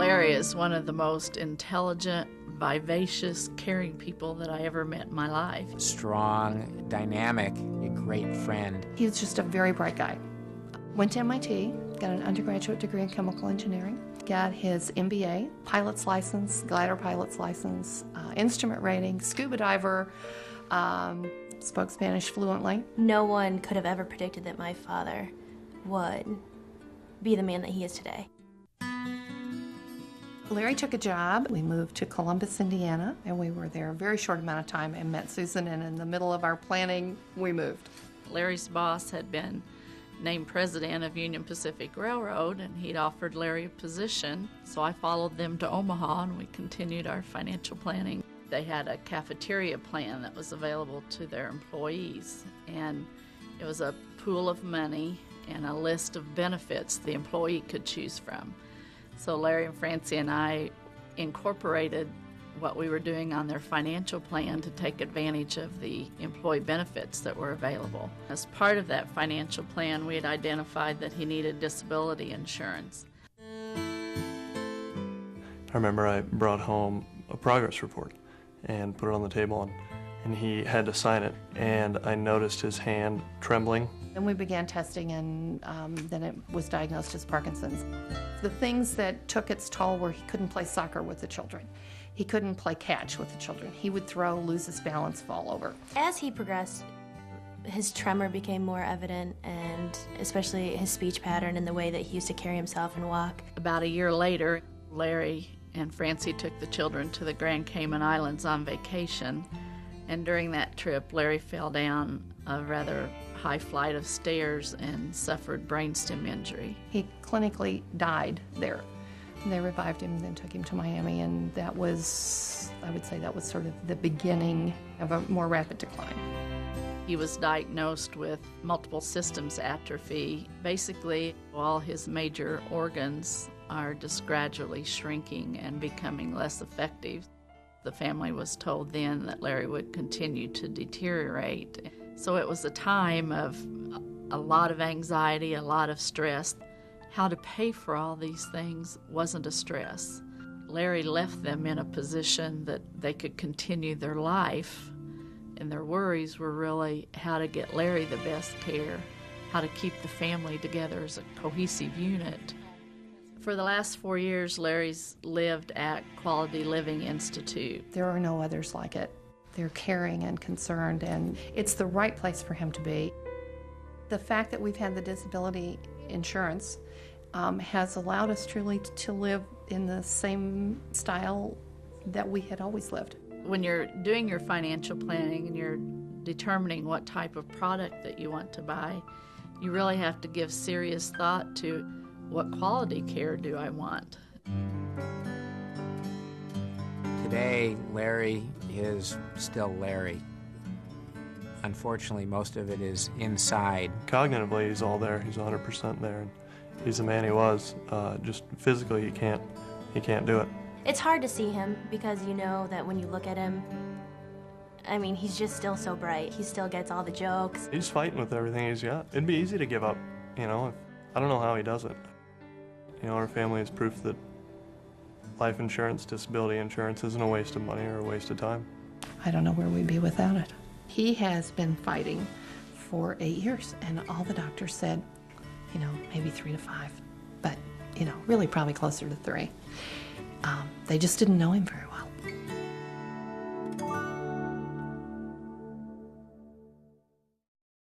Larry is one of the most intelligent, vivacious, caring people that I ever met in my life. Strong, dynamic, a great friend. He was just a very bright guy. Went to MIT, got an undergraduate degree in chemical engineering, got his MBA, pilot's license, glider pilot's license, instrument rating, scuba diver, spoke Spanish fluently. No one could have ever predicted that my father would be the man that he is today. Larry took a job. We moved to Columbus, Indiana, and we were there a very short amount of time and met Susan, and in the middle of our planning, we moved. Larry's boss had been named president of Union Pacific Railroad, and he'd offered Larry a position, so I followed them to Omaha, and we continued our financial planning. They had a cafeteria plan that was available to their employees, and it was a pool of money and a list of benefits the employee could choose from. So Larry and Francie and I incorporated what we were doing on their financial plan to take advantage of the employee benefits that were available. As part of that financial plan, we had identified that he needed disability insurance. I remember I brought home a progress report and put it on the table, and he had to sign it, and I noticed his hand trembling. Then we began testing, and then it was diagnosed as Parkinson's. The things that took its toll were he couldn't play soccer with the children. He couldn't play catch with the children. He would throw, lose his balance, fall over. As he progressed, his tremor became more evident, and especially his speech pattern and the way that he used to carry himself and walk. About a year later, Larry and Francie took the children to the Grand Cayman Islands on vacation, and during that trip, Larry fell down a rather high flight of stairs and suffered brainstem injury. He clinically died there. And they revived him and then took him to Miami, and that was, I would say, that was sort of the beginning of a more rapid decline. He was diagnosed with multiple systems atrophy. Basically, all his major organs are just gradually shrinking and becoming less effective. The family was told then that Larry would continue to deteriorate. So it was a time of a lot of anxiety, a lot of stress. How to pay for all these things wasn't a stress. Larry left them in a position that they could continue their life, and their worries were really how to get Larry the best care, how to keep the family together as a cohesive unit. For the last 4 years, Larry's lived at Quality Living Institute. There are no others like it. They're caring and concerned, and it's the right place for him to be. The fact that we've had the disability insurance has allowed us truly to live in the same style that we had always lived. When you're doing your financial planning and you're determining what type of product that you want to buy, you really have to give serious thought to what quality care do I want. Today, Larry is still Larry. Unfortunately, most of it is inside. Cognitively, he's all there. He's 100% there. And he's the man he was. Just physically, he can't do it. It's hard to see him because you know that when you look at him, I mean, he's just still so bright. He still gets all the jokes. He's fighting with everything he's got. It'd be easy to give up, you know. I don't know how he does it. You know, our family is proof that life insurance, disability insurance isn't a waste of money or a waste of time. I don't know where we'd be without it. He has been fighting for 8 years, and all the doctors said, you know, maybe 3 to 5, but, you know, really probably closer to 3. They just didn't know him very well.